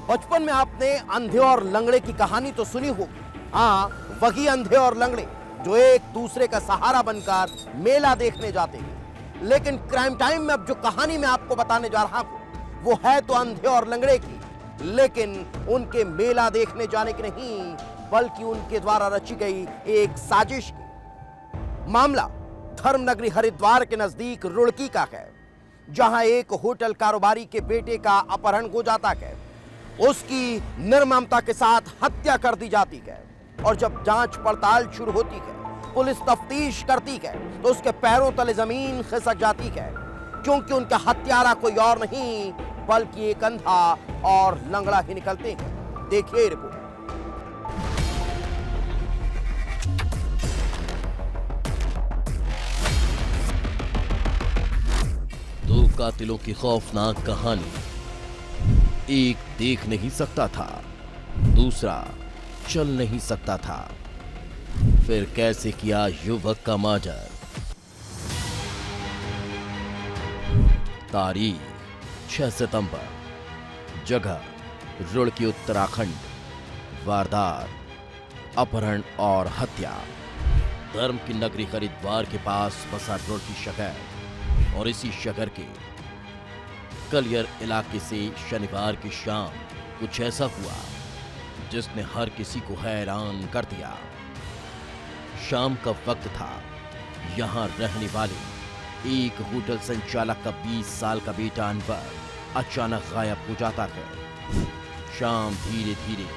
बचपन में आपने अंधे और लंगड़े की कहानी तो सुनी होगी। हाँ, वही अंधे और लंगड़े जो एक दूसरे का सहारा बनकर मेला देखने जाते हैं। लेकिन क्राइम टाइम में अब जो कहानी मैं आपको बताने जा रहा हूं वो है तो अंधे और लंगड़े की, लेकिन उनके मेला देखने जाने की नहीं, बल्कि उनके द्वारा रची गई एक साजिश की। मामला धर्मनगरी हरिद्वार के नजदीक रुड़की का है, जहां एक होटल कारोबारी के बेटे का अपहरण हो जाता है, उसकी निर्ममता के साथ हत्या कर दी जाती है। और जब जांच पड़ताल शुरू होती है, पुलिस तफ्तीश करती है, तो उसके पैरों तले जमीन खिसक जाती है, क्योंकि उनका हत्यारा कोई और नहीं बल्कि एक अंधा और लंगड़ा ही निकलते हैं। देखिए रिपोर्ट। दो कातिलों की खौफनाक कहानी। एक देख नहीं सकता था, दूसरा चल नहीं सकता था। फिर कैसे किया युवक का माजर। तारीख 6 सितंबर, जगह रुड़की उत्तराखंड, वारदात अपहरण और हत्या। धर्म की नगरी हरिद्वार के पास बसा रुड़की शहर और इसी शहर के कलियर इलाके से शनिवार की शाम कुछ ऐसा हुआ जिसने हर किसी को हैरान कर दिया। शाम का वक्त था। यहां रहने वाले एक होटल संचालक का 20 साल का बेटा अनवर अचानक गायब हो जाता है। शाम धीरे धीरे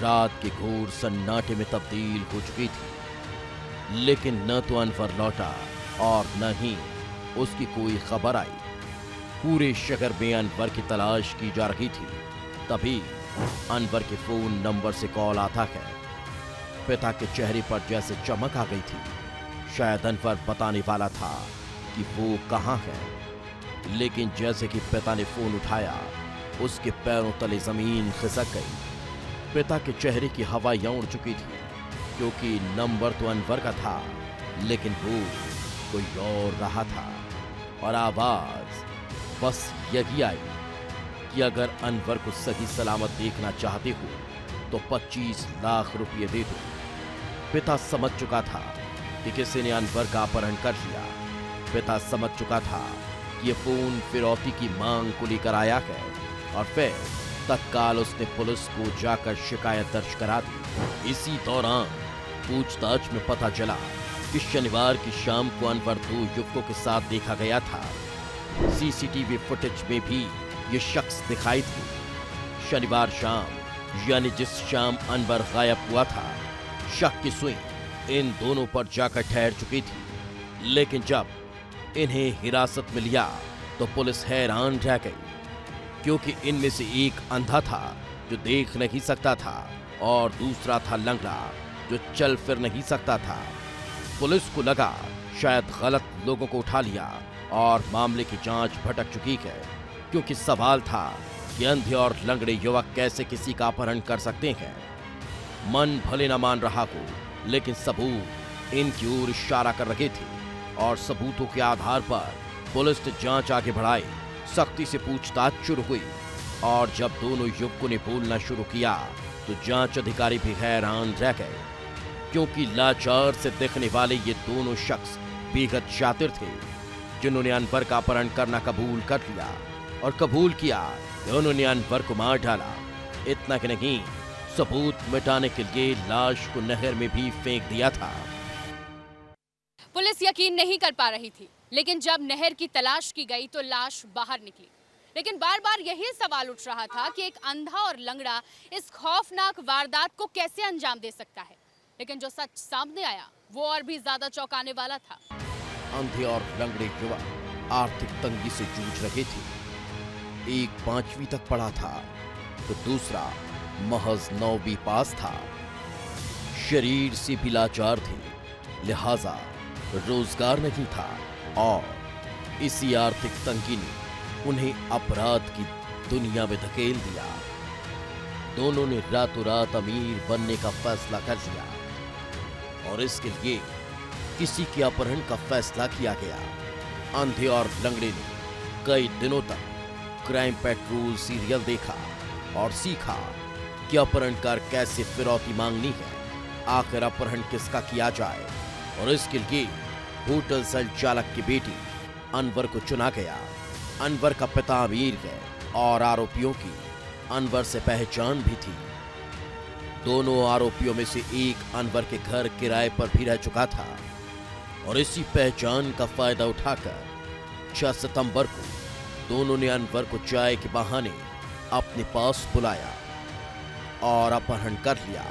रात के घोर सन्नाटे में तब्दील हो चुकी थी, लेकिन न तो अनवर लौटा और न ही उसकी कोई खबर आई। पूरे शहर में अनवर की तलाश की जा रही थी। तभी अनवर के फोन नंबर से कॉल आता है। पिता के चेहरे पर जैसे चमक आ गई थी। शायद अनवर बताने वाला था कि वो कहां है, लेकिन जैसे कि पिता ने फोन उठाया, उसके पैरों तले जमीन खिसक गई। पिता के चेहरे की हवाइयां उड़ चुकी थी, क्योंकि नंबर तो अनवर का था, लेकिन वो कोई और रहा था। और आवाज बस यही आई कि अगर अनवर को सही सलामत देखना चाहते हो तो 25 लाख रुपए दे दो। पिता समझ चुका था कि किसी ने अनवर का अपहरण कर लिया। पिता समझ चुका था कि ये फोन फिरौती की मांग को लेकर आया है, और फिर तत्काल उसने पुलिस को जाकर शिकायत दर्ज करा दी। इसी दौरान पूछताछ में पता चला कि शनिवार की शाम को अनवर 2 युवकों के साथ देखा गया था। सीसीटीवी फुटेज में भी ये शख्स दिखाई थी। शनिवार शाम, यानी जिस शाम अनवर गायब हुआ था, शक की सुई इन दोनों पर जाकर ठहर चुकी थी। लेकिन जब इन्हें हिरासत में लिया तो पुलिस हैरान रह गई, क्योंकि इनमें से एक अंधा था जो देख नहीं सकता था, और दूसरा था लंगड़ा जो चल फिर नहीं सकता था। पुलिस को लगा शायद गलत लोगों को उठा लिया और मामले की जांच भटक चुकी है, क्योंकि सवाल था कि अंधे और लंगड़े युवक कैसे किसी का अपहरण कर सकते हैं। मन भले न मान रहा हो, लेकिन सबूत इनकी ओर इशारा कर रहे थे, और सबूतों के आधार पर पुलिस ने जांच आगे बढ़ाई। सख्ती से पूछताछ शुरू हुई, और जब दोनों युवकों ने बोलना शुरू किया तो जांच अधिकारी भी हैरान रह गए, क्योंकि लाचार से दिखने वाले ये दोनों शख्स बेहद शातिर थे, जिन्होंने अनवर का अपहरण करना कबूल कर लिया, और कबूल किया कि उन्होंने अनवर को मार डाला। इतना कि नहीं, सबूत मिटाने के लिए लाश को नहर में भी फेंक दिया था। पुलिस यकीन नहीं कर पा रही थी, लेकिन जब नहर की तलाश की गई तो लाश बाहर निकली। लेकिन बार बार यही सवाल उठ रहा था कि एक अंधा और लंगड़ा इस खौफनाक वारदात को कैसे अंजाम दे सकता है। लेकिन जो सच सामने आया वो और भी ज्यादा चौंकाने वाला था। अंधे और लंगड़े युवक आर्थिक तंगी से जूझ रहे थे। एक 5वीं तक पढ़ा था तो दूसरा महज 9वीं पास था। शरीर से भी लाचार थे, लिहाजा रोजगार नहीं था, और इसी आर्थिक तंगी ने उन्हें अपराध की दुनिया में धकेल दिया। दोनों ने रातों रात अमीर बनने का फैसला कर लिया, और इसके लिए किसी के अपहरण का फैसला किया गया। अंधे और लंगड़े ने कई दिनों तक क्राइम पेट्रोल सीरियल देखा, और सीखा कि अपहरणकार कैसे फिरौती मांगनी है। आखिर अपहरण किसका किया जाए और इसके लिए होटल संचालक की बेटी अनवर को चुना गया। अनवर का पिता अमीर है और आरोपियों की अनवर से पहचान भी थी। दोनों आरोपियों में से एक अनवर के घर किराए पर भी रह चुका था और इसी पहचान का फायदा उठाकर 6 सितंबर को दोनों ने अनवर को चाय के बहाने अपने पास बुलाया और अपहरण कर लिया।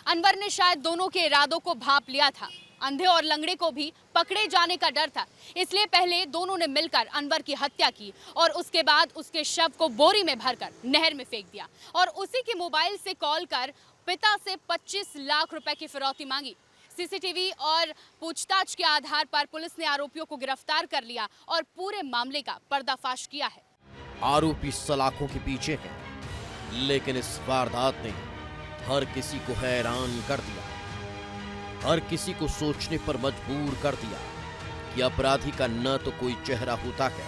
अनवर ने शायद दोनों के इरादों को भांप लिया था। अंधे और लंगड़े को भी पकड़े जाने का डर था, इसलिए पहले दोनों ने मिलकर अनवर की हत्या की और उसके बाद उसके शव को बोरी में भरकर नहर में फेंक दिया और उसी के मोबाइल से कॉल कर पिता से 25 लाख रुपए की फिरौती मांगी। सीसीटीवी और पूछताछ के आधार पर पुलिस ने आरोपियों को गिरफ्तार कर लिया और पूरे मामले का पर्दाफाश किया है। आरोपी सलाखों के पीछे हैं, लेकिन इस वारदात ने हर किसी को हैरान कर दिया, हर किसी को सोचने पर मजबूर कर दिया कि अपराधी का न तो कोई चेहरा होता है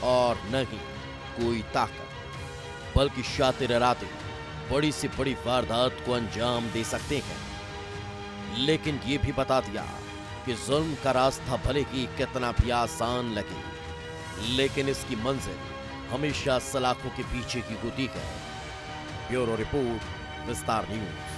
और न ही कोई ताकत, बल्कि शातिर इरादे बड़ी से बड़ी वारदात को अंजाम दे सकते हैं। लेकिन ये भी बता दिया कि जुल्म का रास्ता भले ही कितना भी आसान लगे, लेकिन इसकी मंजिल हमेशा सलाखों के पीछे की होती है। ब्यूरो रिपोर्ट, विस्तार न्यूज।